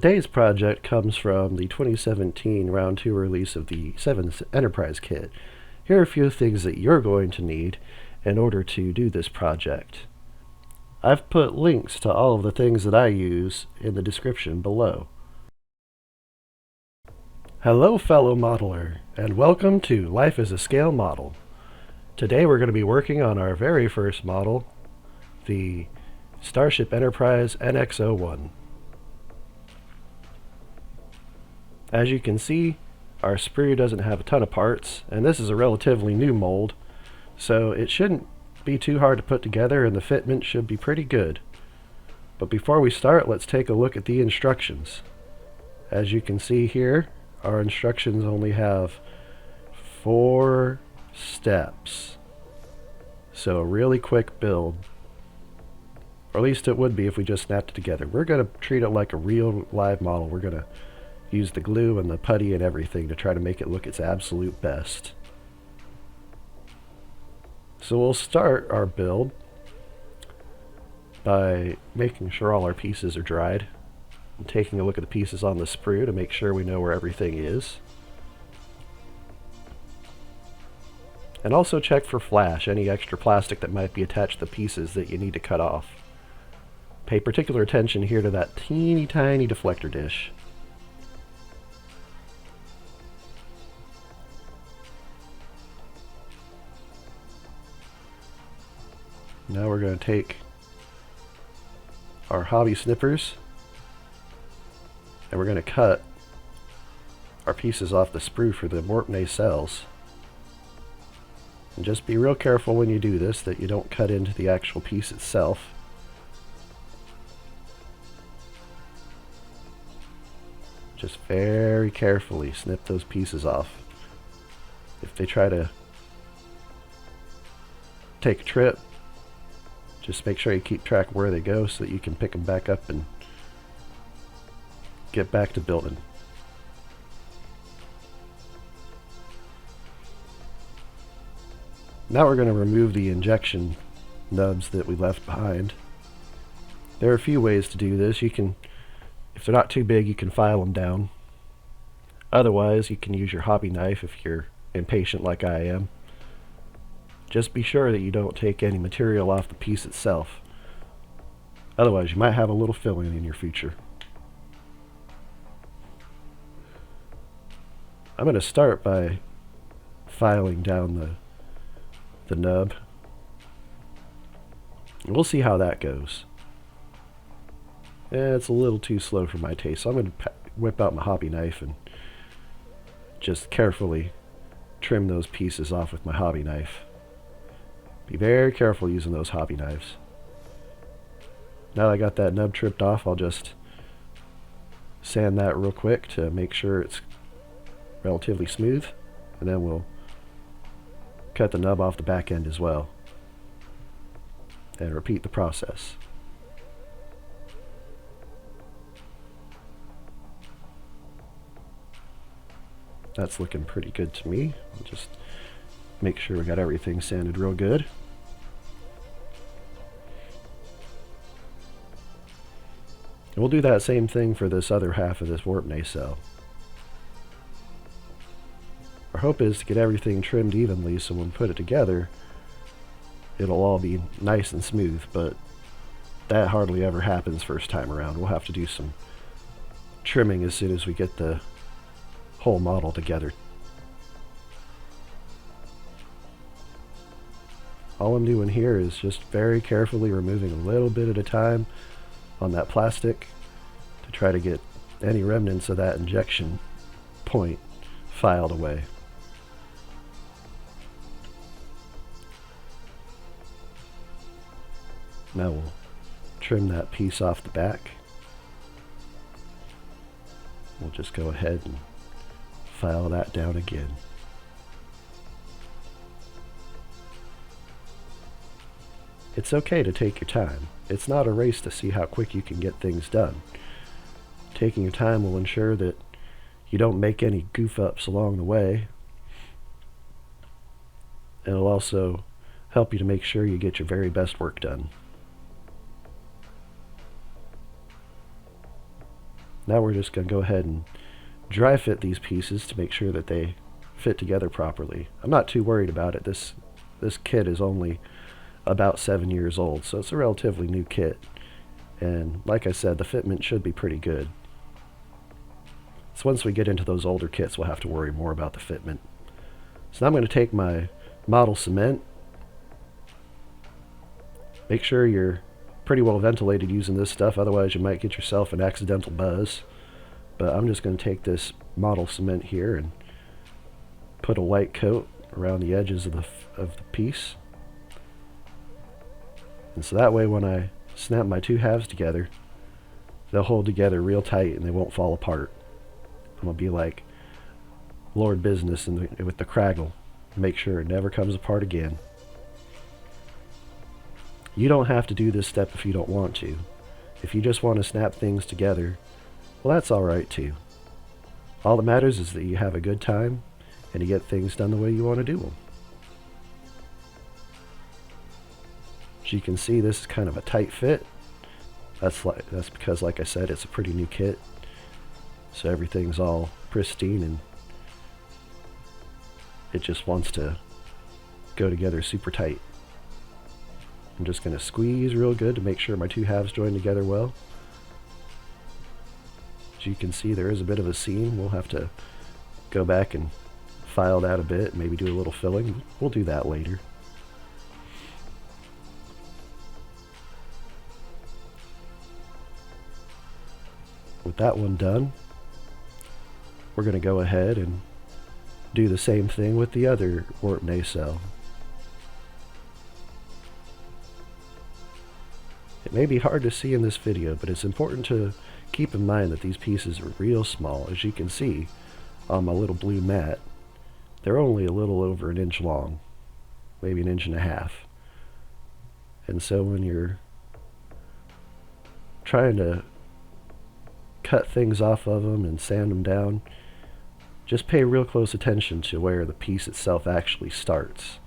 Today's project comes from the 2017 Round 2 release of the 7 Enterprise Kit. Here are a few things that you're going to need in order to do this project. I've put links to all of the things that I use in the description below. Hello fellow modeler, and welcome to Life as a Scale Model. Today we're going to be working on our very first model, the Starship Enterprise NX-01. As you can see, our sprue doesn't have a ton of parts, and this is a relatively new mold, so it shouldn't be too hard to put together and the fitment should be pretty good. But before we start, let's take a look at the instructions. As you can see here, our instructions only have 4 steps. So a really quick build. Or at least it would be if we just snapped it together. We're going to treat it like a real live model. We're going to use the glue and the putty and everything to try to make it look its absolute best. So we'll start our build by making sure all our pieces are dried and taking a look at the pieces on the sprue to make sure we know where everything is. And also check for flash, any extra plastic that might be attached to the pieces that you need to cut off. Pay particular attention here to that teeny tiny deflector dish. Now we're going to take our hobby snippers and we're going to cut our pieces off the sprue for the warp nacelles. And just be real careful when you do this that you don't cut into the actual piece itself. Just very carefully snip those pieces off. If they try to take a trip, just make sure you keep track of where they go so that you can pick them back up and get back to building. Now we're going to remove the injection nubs that we left behind. There are a few ways to do this. You can, if they're not too big, you can file them down. Otherwise, you can use your hobby knife if you're impatient like I am. Just be sure that you don't take any material off the piece itself. Otherwise, you might have a little filling in your future. I'm going to start by filing down the nub. We'll see how that goes. It's a little too slow for my taste, so I'm going to whip out my hobby knife and just carefully trim those pieces off with my hobby knife. Be very careful using those hobby knives. Now that I got that nub trimmed off, I'll just sand that real quick to make sure it's relatively smooth, and then we'll cut the nub off the back end as well and repeat the process. That's looking pretty good to me. I'll just make sure we got everything sanded real good. And we'll do that same thing for this other half of this warp nacelle. Our hope is to get everything trimmed evenly so when we put it together it'll all be nice and smooth, but that hardly ever happens first time around. We'll have to do some trimming as soon as we get the whole model together. All I'm doing here is just very carefully removing a little bit at a time on that plastic to try to get any remnants of that injection point filed away. Now we'll trim that piece off the back. We'll just go ahead and file that down again. It's okay to take your time. It's not a race to see how quick you can get things done. Taking your time will ensure that you don't make any goof-ups along the way. And it'll also help you to make sure you get your very best work done. Now we're just going to go ahead and dry fit these pieces to make sure that they fit together properly. I'm not too worried about it. This kit is only about 7 years old, so it's a relatively new kit. And like I said, the fitment should be pretty good. So once we get into those older kits, we'll have to worry more about the fitment. So now I'm going to take my model cement. Make sure you're pretty well ventilated using this stuff, otherwise you might get yourself an accidental buzz. But I'm just going to take this model cement here and put a white coat around the edges of the piece. And so that way when I snap my two halves together, they'll hold together real tight and they won't fall apart. I'm going to be like Lord Business with the Craggle. Make sure it never comes apart again. You don't have to do this step if you don't want to. If you just want to snap things together, well, that's alright too. All that matters is that you have a good time and you get things done the way you want to do them. As you can see, this is kind of a tight fit. That's because, like I said, it's a pretty new kit. So everything's all pristine and it just wants to go together super tight. I'm just going to squeeze real good to make sure my two halves join together well. As you can see, there is a bit of a seam. We'll have to go back and file that a bit, maybe do a little filling. We'll do that later. With that one done, we're going to go ahead and do the same thing with the other warp nacelle. It may be hard to see in this video, but it's important to keep in mind that these pieces are real small. As you can see on my little blue mat, they're only a little over 1 inch long, maybe 1.5 inches. And so when you're trying to cut things off of them and sand them down, just pay real close attention to where the piece itself actually starts.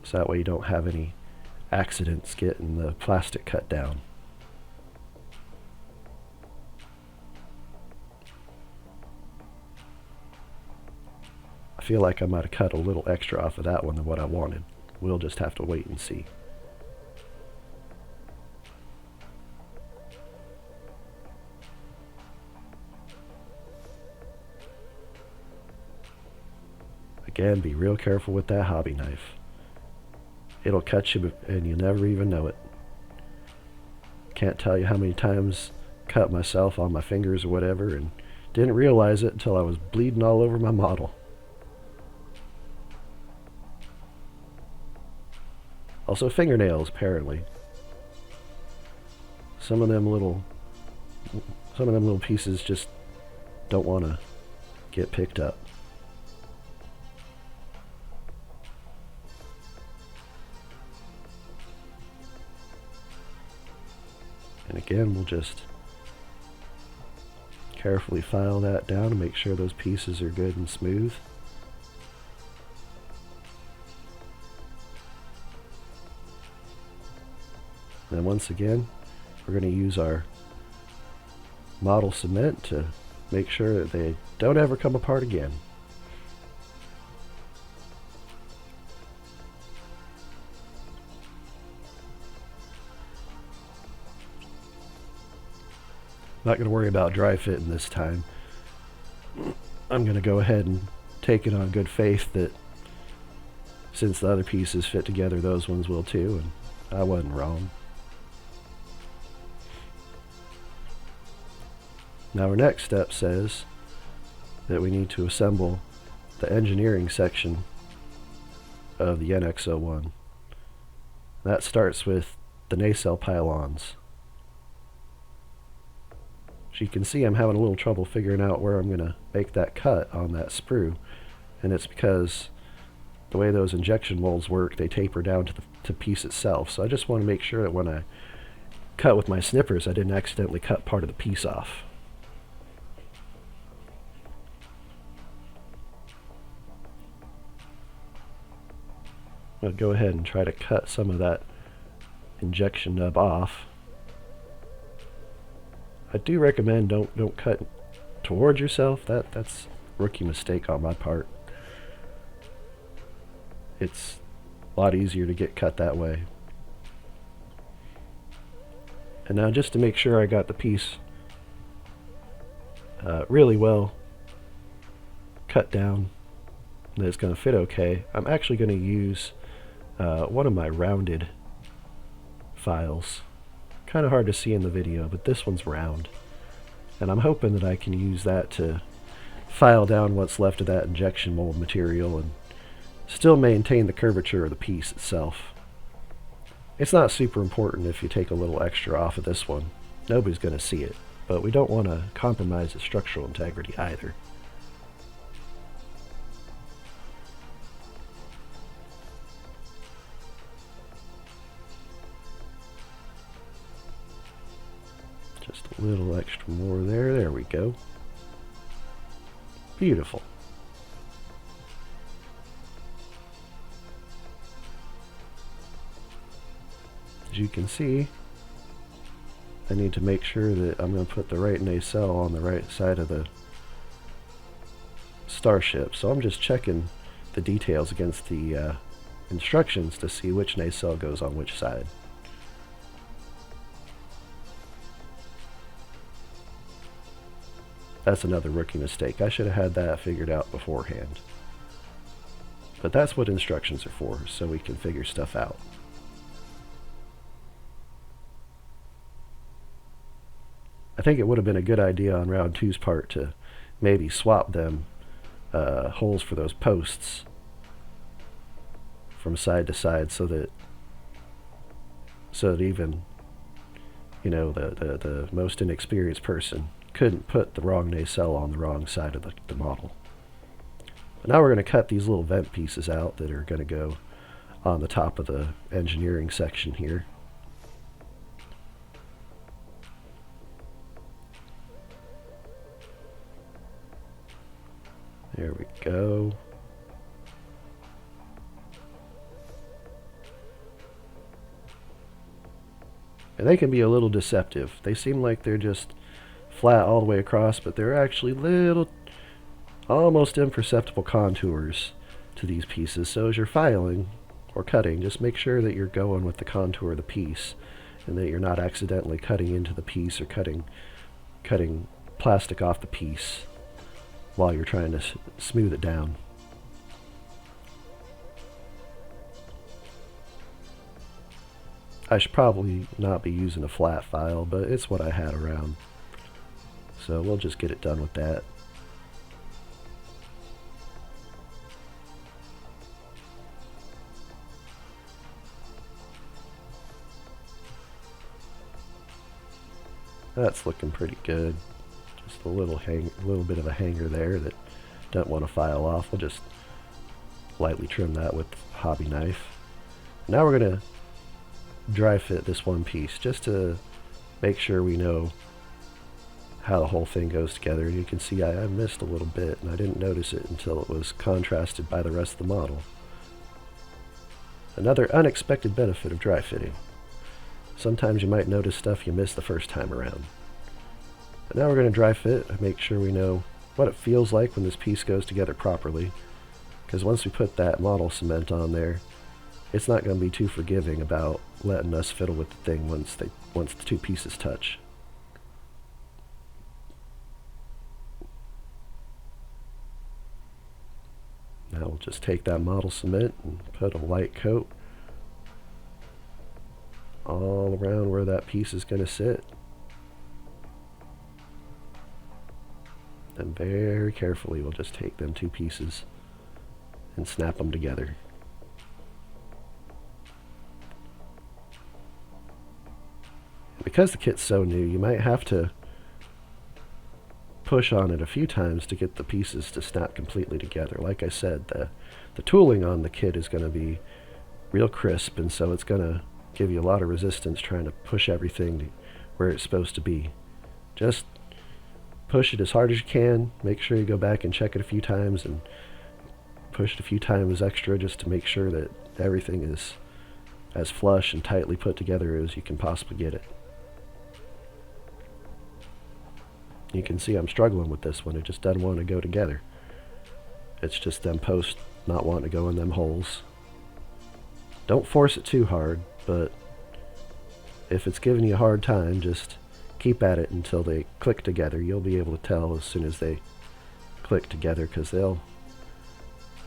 So that way you don't have any accidents getting the plastic cut down. I feel like I might have cut a little extra off of that one than what I wanted. We'll just have to wait and see. Again, be real careful with that hobby knife. It'll cut you and you'll never even know it. Can't tell you how many times cut myself on my fingers or whatever and didn't realize it until I was bleeding all over my model. Also fingernails, apparently. Some of them little pieces just don't want to get picked up. And again, we'll just carefully file that down to make sure those pieces are good and smooth. And then once again, we're going to use our model cement to make sure that they don't ever come apart again. Not going to worry about dry fitting this time. I'm going to go ahead and take it on good faith that since the other pieces fit together, those ones will too, and I wasn't wrong. Now our next step says that we need to assemble the engineering section of the NX-01. That starts with the nacelle pylons. As you can see, I'm having a little trouble figuring out where I'm going to make that cut on that sprue, and it's because the way those injection molds work, they taper down to the piece itself. So I just want to make sure that when I cut with my snippers, I didn't accidentally cut part of the piece off. I'll go ahead and try to cut some of that injection nub off. I do recommend don't cut towards yourself. That's a rookie mistake on my part. It's a lot easier to get cut that way. And now just to make sure I got the piece really well cut down, that it's going to fit okay, I'm actually going to use one of my rounded files. Kind of hard to see in the video, but this one's round. And I'm hoping that I can use that to file down what's left of that injection mold material and still maintain the curvature of the piece itself. It's not super important if you take a little extra off of this one. Nobody's going to see it, but we don't want to compromise its structural integrity either. Just a little extra more there. There we go. Beautiful. As you can see, I need to make sure that I'm going to put the right nacelle on the right side of the starship. So I'm just checking the details against the instructions to see which nacelle goes on which side. That's another rookie mistake. I should have had that figured out beforehand. But that's what instructions are for, so we can figure stuff out. I think it would have been a good idea on round 2's part to maybe swap them holes for those posts from side to side so that even, you know, the most inexperienced person couldn't put the wrong nacelle on the wrong side of the model. But now we're going to cut these little vent pieces out that are going to go on the top of the engineering section here. There we go. And they can be a little deceptive. They seem like they're just flat all the way across, but they're actually little, almost imperceptible contours to these pieces. So as you're filing or cutting, just make sure that you're going with the contour of the piece and that you're not accidentally cutting into the piece or cutting plastic off the piece while you're trying to smooth it down. I should probably not be using a flat file, but it's what I had around. So we'll just get it done with that. That's looking pretty good. Just a little bit of a hanger there that don't want to file off. We'll just lightly trim that with a hobby knife. Now we're going to dry fit this one piece just to make sure we know how the whole thing goes together. You can see I missed a little bit and I didn't notice it until it was contrasted by the rest of the model. Another unexpected benefit of dry fitting. Sometimes you might notice stuff you missed the first time around. But now we're going to dry fit and make sure we know what it feels like when this piece goes together properly, because once we put that model cement on there, it's not going to be too forgiving about letting us fiddle with the thing once the two pieces touch. Now we'll just take that model cement and put a light coat all around where that piece is going to sit. And very carefully we'll just take them two pieces and snap them together. Because the kit's so new, you might have to push on it a few times to get the pieces to snap completely together. Like I said, the tooling on the kit is going to be real crisp, and so it's going to give you a lot of resistance trying to push everything to where it's supposed to be. Just push it as hard as you can. Make sure you go back and check it a few times and push it a few times extra just to make sure that everything is as flush and tightly put together as you can possibly get it. You can see I'm struggling with this one. It just doesn't want to go together. It's just them posts not wanting to go in them holes. Don't force it too hard, but if it's giving you a hard time, just keep at it until they click together. You'll be able to tell as soon as they click together, because they'll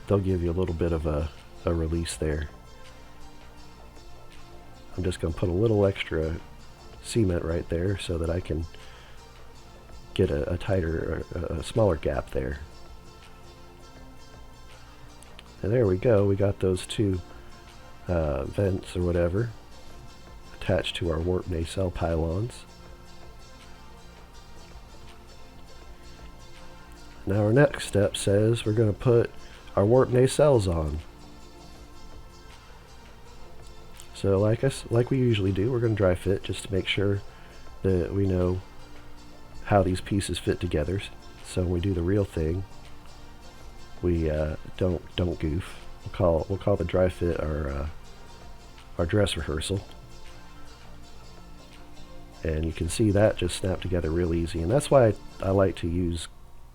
give you a little bit of a release there. I'm just going to put a little extra cement right there so that I can get a tighter, a smaller gap there. And there we go. We got those two vents or whatever attached to our warp nacelle pylons. Now our next step says we're going to put our warp nacelles on. So like we usually do, we're going to dry fit just to make sure that we know how these pieces fit together. So when we do the real thing, we don't goof. We'll call the dry fit our dress rehearsal. And you can see that just snapped together real easy, and that's why I like to use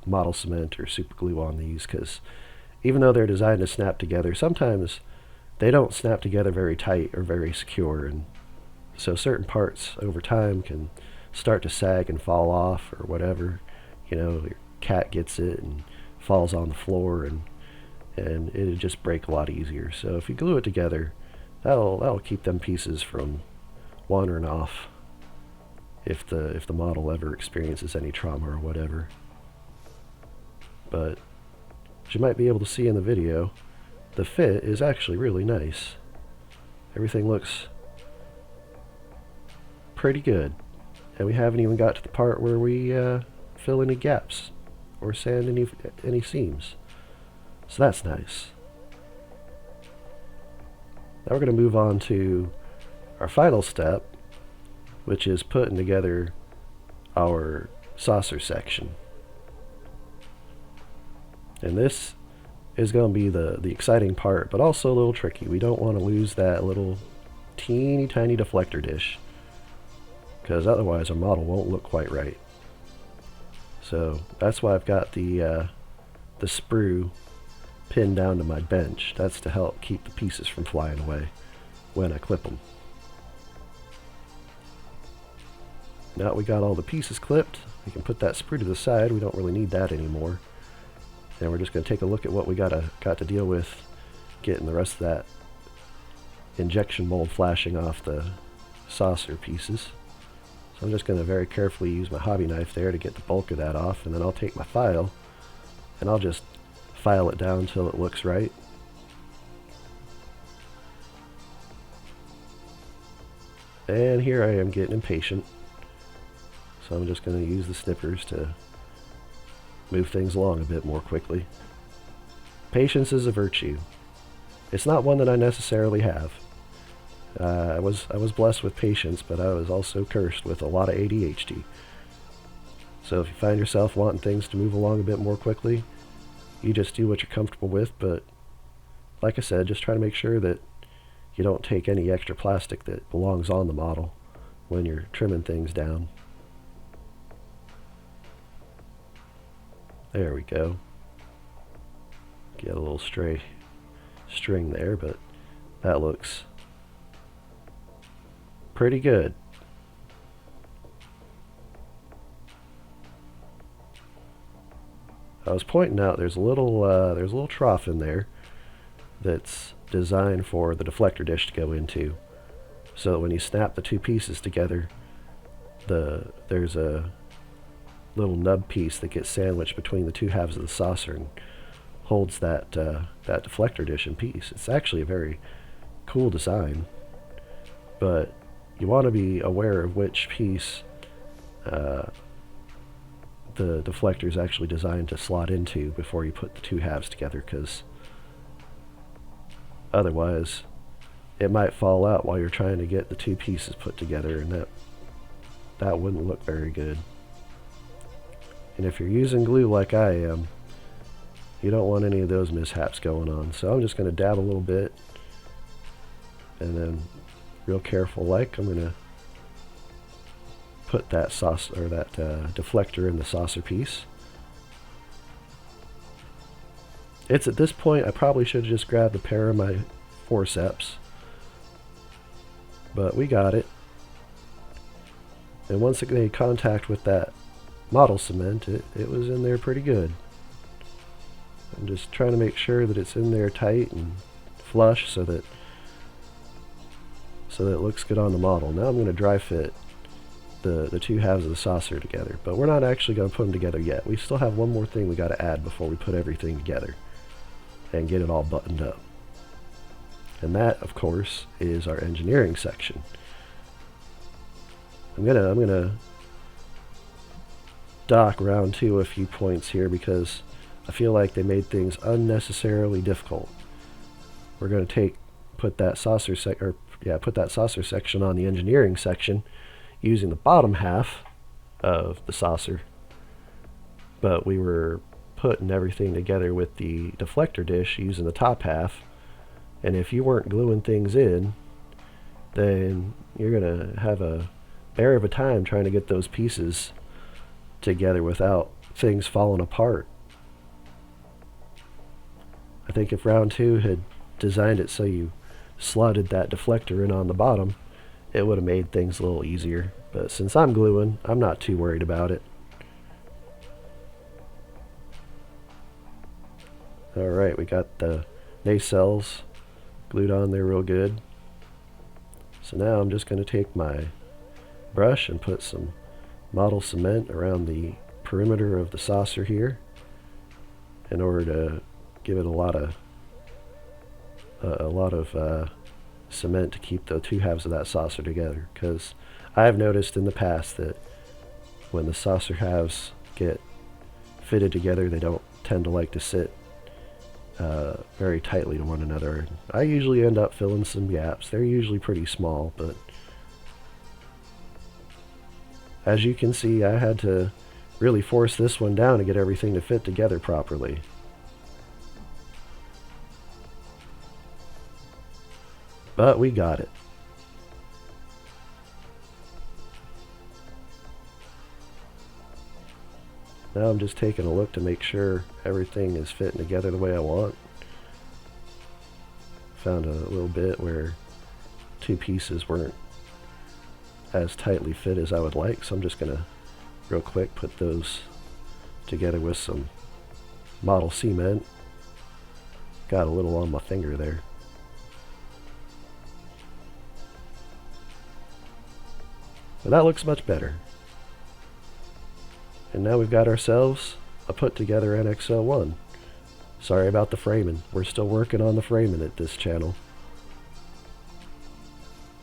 model cement or super glue on these, because even though they're designed to snap together, sometimes they don't snap together very tight or very secure, and so certain parts over time can start to sag and fall off or whatever. You know, your cat gets it and falls on the floor, and it'll just break a lot easier. So if you glue it together, that'll keep them pieces from wandering off if the model ever experiences any trauma or whatever. But as you might be able to see in the video, the fit is actually really nice. Everything looks pretty good, and we haven't even got to the part where we fill any gaps or sand any seams. So that's nice. Now we're going to move on to our final step, which is putting together our saucer section. And this is going to be the exciting part, but also a little tricky. We don't want to lose that little teeny tiny deflector dish, because otherwise our model won't look quite right. So that's why I've got the sprue pinned down to my bench. That's to help keep the pieces from flying away when I clip them. Now we got all the pieces clipped, we can put that sprue to the side. We don't really need that anymore. And we're just going to take a look at what we got to deal with getting the rest of that injection mold flashing off the saucer pieces. So I'm just going to very carefully use my hobby knife there to get the bulk of that off, and then I'll take my file and I'll just file it down until it looks right. And here I am getting impatient, so I'm just going to use the snippers to move things along a bit more quickly. Patience is a virtue. It's not one that I necessarily have. I was blessed with patience, but I was also cursed with a lot of ADHD. So if you find yourself wanting things to move along a bit more quickly, you just do what you're comfortable with. But like I said, just try to make sure that you don't take any extra plastic that belongs on the model when you're trimming things down. There we go. Get a little stray string there, but that looks pretty good. I was pointing out there's a little trough in there that's designed for the deflector dish to go into, so that when you snap the two pieces together, there's a little nub piece that gets sandwiched between the two halves of the saucer and holds that deflector dish in peace. It's actually a very cool design, but you want to be aware of which piece the deflector is actually designed to slot into before you put the two halves together, because otherwise it might fall out while you're trying to get the two pieces put together, and that wouldn't look very good. And if you're using glue like I am, you don't want any of those mishaps going on. So I'm just going to dab a little bit, and then real careful like I'm going to put that deflector in the saucer piece. It's at this point I probably should have just grabbed a pair of my forceps, but we got it. And once it made contact with that model cement, it was in there pretty good. I'm just trying to make sure that it's in there tight and flush so that it looks good on the model. Now I'm going to dry fit the two halves of the saucer together, but we're not actually going to put them together yet. We still have one more thing we got to add before we put everything together and get it all buttoned up. And that, of course, is our engineering section. I'm gonna dock round 2 a few points here because I feel like they made things unnecessarily difficult. We're going to put that saucer section on the engineering section using the bottom half of the saucer, but we were putting everything together with the deflector dish using the top half. And if you weren't gluing things in, then you're gonna have a bear of a time trying to get those pieces together without things falling apart. I think if round 2 had designed it so you slotted that deflector in on the bottom, it would have made things a little easier. But since I'm gluing, I'm not too worried about it. Alright, we got the nacelles glued on there real good. So now I'm just going to take my brush and put some model cement around the perimeter of the saucer here in order to give it a lot of cement to keep the two halves of that saucer together, because I've noticed in the past that when the saucer halves get fitted together, they don't tend to like to sit very tightly to one another. I usually end up filling some gaps. They're usually pretty small, but as you can see, I had to really force this one down to get everything to fit together properly. But we got it. Now I'm just taking a look to make sure everything is fitting together the way I want. Found a little bit where two pieces weren't as tightly fit as I would like, so I'm just going to real quick put those together with some model cement. Got a little on my finger there. But that looks much better. And now we've got ourselves a put together NX-01. Sorry about the framing. We're still working on the framing at this channel.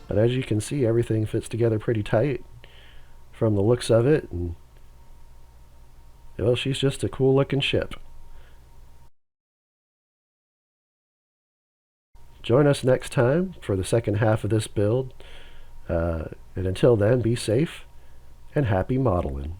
But as you can see, everything fits together pretty tight from the looks of it. And well, she's just a cool looking ship. Join us next time for the second half of this build. And until then, be safe and happy modeling.